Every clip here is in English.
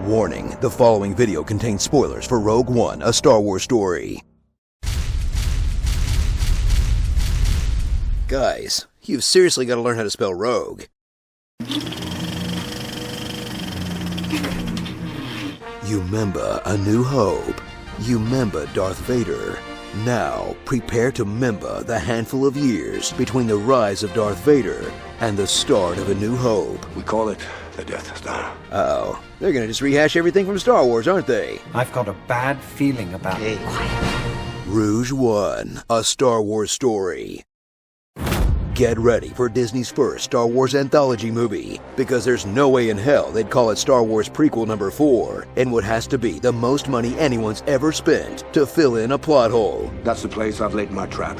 Warning, the following video contains spoilers for Rogue One, a Star Wars story. Guys, you've seriously got to learn how to spell rogue. You remember A New Hope. You remember Darth Vader. Now, prepare to remember the handful of years between the rise of Darth Vader and the start of A New Hope. We call it the Death Star. Uh-oh. They're gonna just rehash everything from Star Wars, aren't they? I've got a bad feeling about it. Rouge One, a Star Wars story. Get ready for Disney's first Star Wars anthology movie, because there's no way in hell they'd call it Star Wars Prequel number 4 in what has to be the most money anyone's ever spent to fill in a plot hole. That's the place I've laid my trap.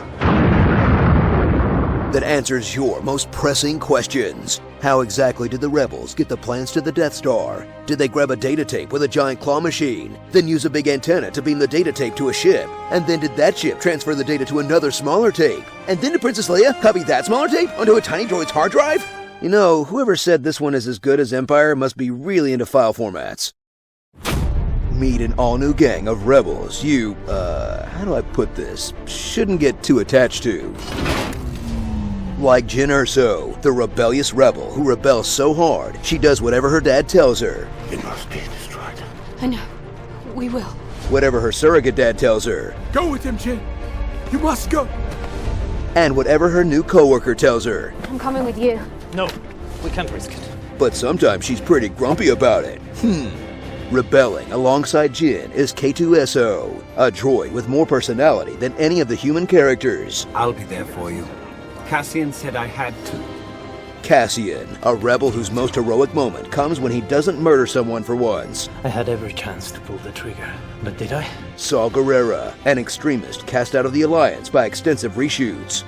That answers your most pressing questions. How exactly did the rebels get the plans to the Death Star? Did they grab a data tape with a giant claw machine, then use a big antenna to beam the data tape to a ship? And then did that ship transfer the data to another smaller tape? And then did Princess Leia copy that smaller tape onto a tiny droid's hard drive? You know, whoever said this one is as good as Empire must be really into file formats. Meet an all-new gang of rebels you, how do I put this, shouldn't get too attached to. Like Jyn Erso, the rebellious rebel who rebels so hard she does whatever her dad tells her. It must be destroyed. I know. We will. Whatever her surrogate dad tells her. Go with him, Jyn. You must go. And whatever her new coworker tells her. I'm coming with you. No, we can't risk it. But sometimes she's pretty grumpy about it. Rebelling alongside Jyn is K2SO, a droid with more personality than any of the human characters. I'll be there for you. Cassian said I had to. Cassian, a rebel whose most heroic moment comes when he doesn't murder someone for once. I had every chance to pull the trigger, but did I? Saw Gerrera, an extremist cast out of the Alliance by extensive reshoots.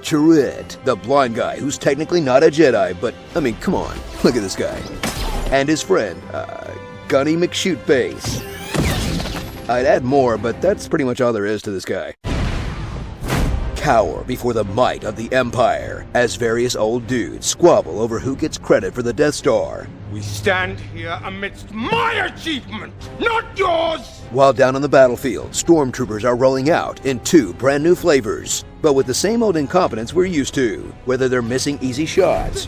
Chirrut, the blind guy who's technically not a Jedi, but, I mean, come on, look at this guy. And his friend, Gunny McShootface. I'd add more, but that's pretty much all there is to this guy. Cower before the might of the Empire, as various old dudes squabble over who gets credit for the Death Star. We stand here amidst my achievement, not yours! While down on the battlefield, stormtroopers are rolling out in 2 brand new flavors, but with the same old incompetence we're used to, whether they're missing easy shots.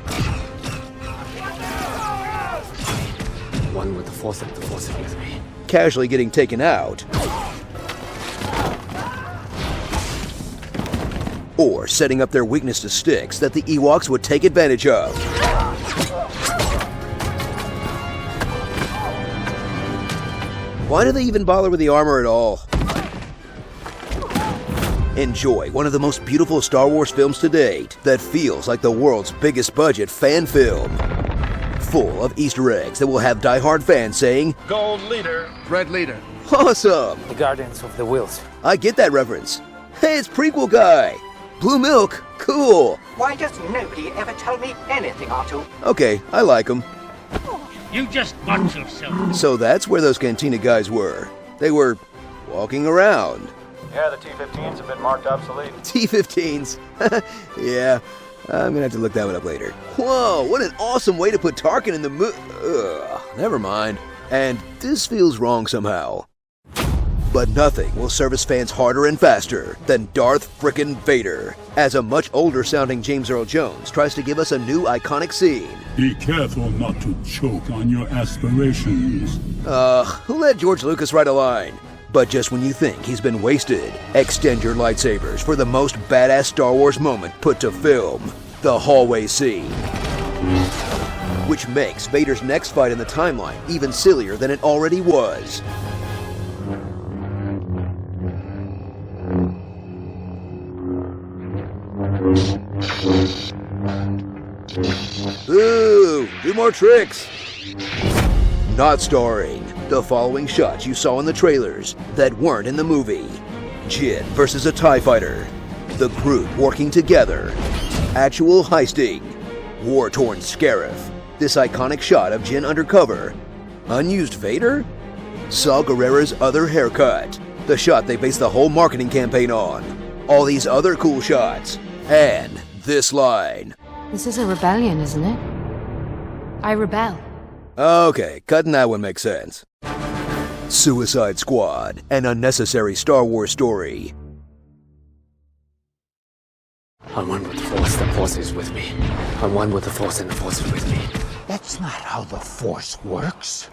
One with the Force and the Force is with me. Casually getting taken out. Or setting up their weakness to sticks that the Ewoks would take advantage of. Why do they even bother with the armor at all? Enjoy one of the most beautiful Star Wars films to date that feels like the world's biggest budget fan film. Full of Easter eggs that will have die-hard fans saying, Gold leader. Red leader. awesome! The Guardians of the Wills. I get that reference. Hey, it's Prequel Guy! Blue milk, cool! Why does nobody ever tell me anything, Artu? Okay, I like them. You just watch yourself. So that's where those Cantina guys were. They were walking around. Yeah, the T-15s have been marked obsolete. T-15s. Yeah, I'm gonna have to look that one up later. Whoa, what an awesome way to put Tarkin in the never mind. And this feels wrong somehow. But nothing will service fans harder and faster than Darth frickin' Vader, as a much older sounding James Earl Jones tries to give us a new iconic scene. Be careful not to choke on your aspirations. Who let George Lucas write a line? But just when you think he's been wasted, extend your lightsabers for the most badass Star Wars moment put to film, the hallway scene. Which makes Vader's next fight in the timeline even sillier than it already was. Ooh, do more tricks! Not starring the following shots you saw in the trailers that weren't in the movie. Jyn versus a TIE fighter. The group working together. Actual heisting. War-torn Scarif. This iconic shot of Jyn undercover. Unused Vader? Saw Gerrera's other haircut. The shot they based the whole marketing campaign on. All these other cool shots. And this line. This is a rebellion, isn't it? I rebel. Okay, cutting that one makes sense. Suicide Squad, an unnecessary Star Wars story. I'm one with the Force. The Force is with me. I'm one with the Force, and the Force is with me. That's not how the Force works.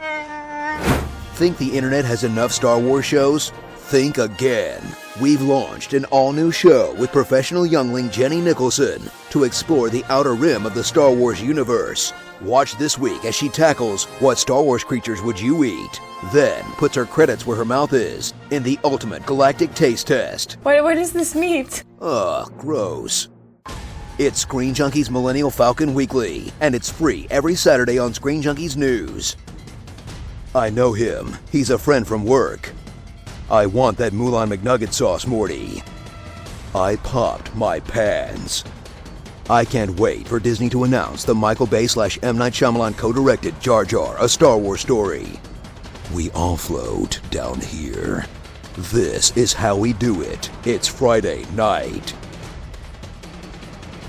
Think the internet has enough Star Wars shows? Think again. We've launched an all-new show with professional youngling Jenny Nicholson to explore the outer rim of the Star Wars universe. Watch this week as she tackles what Star Wars creatures would you eat, then puts her credits where her mouth is in the ultimate galactic taste test. What is this meat? Ugh, gross. It's Screen Junkies Millennial Falcon Weekly, and it's free every Saturday on Screen Junkies News. I know him. He's a friend from work. I want that Moulin McNugget sauce, Morty. I popped my pants. I can't wait for Disney to announce the Michael Bay / M. Night Shyamalan co-directed Jar Jar, a Star Wars story. We all float down here. This is how we do it. It's Friday night.